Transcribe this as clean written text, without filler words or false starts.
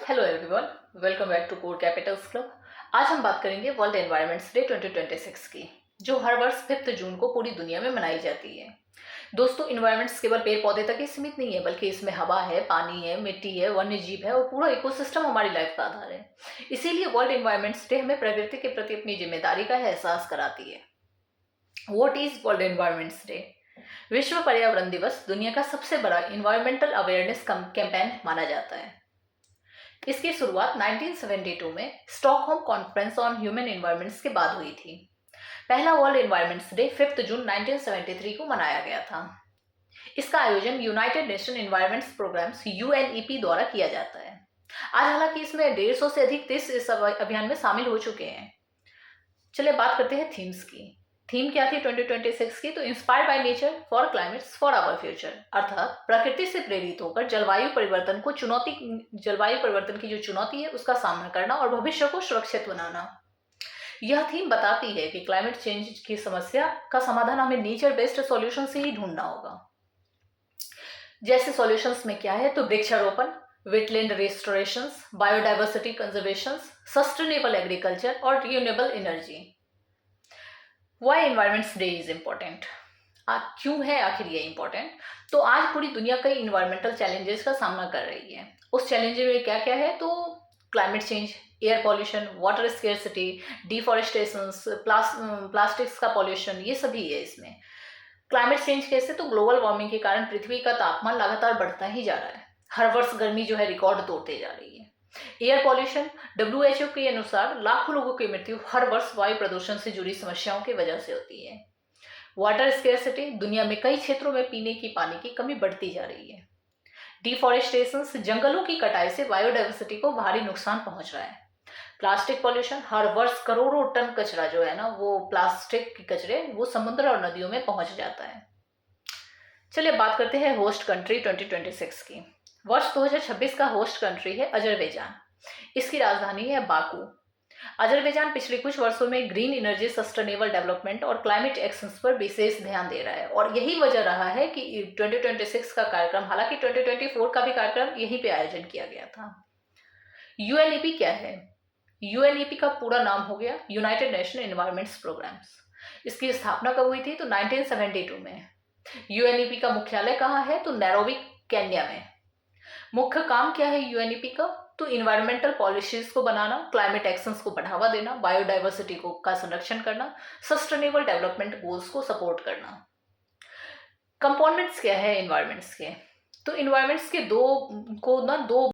Hello everyone, welcome back to Core Capitals Club. आज हम बात करेंगे वर्ल्ड एनवायरनमेंट्स डे 2026 की, जो हर वर्ष 5 जून को पूरी दुनिया में मनाई जाती है। दोस्तों, इन्वायरमेंट्स केवल पेड़ पौधे तक ही सीमित नहीं है, बल्कि इसमें हवा है, पानी है, मिट्टी है, वन्य जीव है और पूरा इकोसिस्टम हमारी लाइफ का आधार है। इसीलिए वर्ल्ड एनवायरनमेंट्स डे हमें प्रकृति के प्रति अपनी जिम्मेदारी का एहसास कराती है। What is world environments day? विश्व पर्यावरण दिवस दुनिया का सबसे बड़ा इन्वायरमेंटल अवेयरनेस कैंपेन माना जाता है। इसकी शुरुआत 1972 में Stockholm conference on human environments के बाद हुई थी। पहला वर्ल्ड एनवायरनमेंट्स डे 5 जून 1973 को मनाया गया था। इसका आयोजन United Nation Environments Programmes UNEP द्वारा किया जाता है। आज हालांकि इसमें 150 से अधिक देश इस अभियान में शामिल हो चुके हैं। चलिए बात करते हैं थीम्स की। थीम क्या थी 2026 की? तो inspired by nature for climates for our future, अर्थात प्रकृति से प्रेरित होकर जलवायु परिवर्तन की जो चुनौती है उसका सामना करना और भविष्य को सुरक्षित बनाना। यह थीम बताती है कि क्लाइमेट चेंज की समस्या का समाधान हमें नेचर बेस्ड सॉल्यूशन से ही ढूंढना होगा। जैसे सॉल्यूशंस में क्या है? तो वृक्षारोपण, wetland restorations, biodiversity conservation, sustainable agriculture और renewable energy. Why environments day is important? क्यों है आखिर ये इम्पोर्टेंट? तो आज पूरी दुनिया कई इन्वायरमेंटल चैलेंजेस का सामना कर रही है। उस चैलेंज में क्या क्या है? तो climate change, air pollution, water scarcity, deforestation, plastics का पॉल्यूशन, ये सभी है इसमें। क्लाइमेट चेंज कैसे? तो ग्लोबल वार्मिंग के कारण पृथ्वी का तापमान लगातार बढ़ता ही जा रहा है। हर वर्ष गर्मी जो है रिकॉर्ड तोड़ते जा रही है। एयर पॉल्यूशन, WHO के अनुसार लाखों लोगों की मृत्यु हर वर्ष वायु प्रदूषण से जुड़ी समस्याओं की वजह से होती है। वाटर स्केर्सिटी, दुनिया में कई क्षेत्रों में पीने की पानी की कमी बढ़ती जा रही है। डिफॉरेस्टेशन, जंगलों की कटाई से बायोडाइवर्सिटी को भारी नुकसान पहुंच रहा है। प्लास्टिक पॉल्यूशन, हर वर्ष करोड़ों टन कचरा जो है ना, वो प्लास्टिक के कचरे वो समुद्र और नदियों में पहुंच जाता है। चलिए बात करते हैं होस्ट कंट्री 2026 की। वर्ष 2026 का होस्ट कंट्री है अजरबैजान। इसकी राजधानी है बाकू। अजरबैजान पिछले कुछ वर्षों में ग्रीन एनर्जी, सस्टेनेबल डेवलपमेंट और क्लाइमेट एक्शंस पर विशेष ध्यान दे रहा है, और यही वजह रहा है कि 2026 का कार्यक्रम, हालांकि 2024 का भी कार्यक्रम यहीं पे आयोजन किया गया था। यूएनईपी क्या है? यूएनईपी का पूरा नाम हो गया यूनाइटेड नेशन एनवायरनमेंट्स प्रोग्राम्स। इसकी स्थापना कब हुई थी? तो 1972 में। यूएनईपी का मुख्यालय कहाँ है? तो नैरोबी, केन्या में। मुख्य काम क्या है यूएनईपी का? तो इन्वायरमेंटल पॉलिसीज को बनाना, क्लाइमेट एक्शंस को बढ़ावा देना, बायोडाइवर्सिटी को का संरक्षण करना, सस्टेनेबल डेवलपमेंट गोल्स को सपोर्ट करना। कंपोनेंट्स क्या है इन्वायरमेंट्स के? तो इन्वायरमेंट्स के दो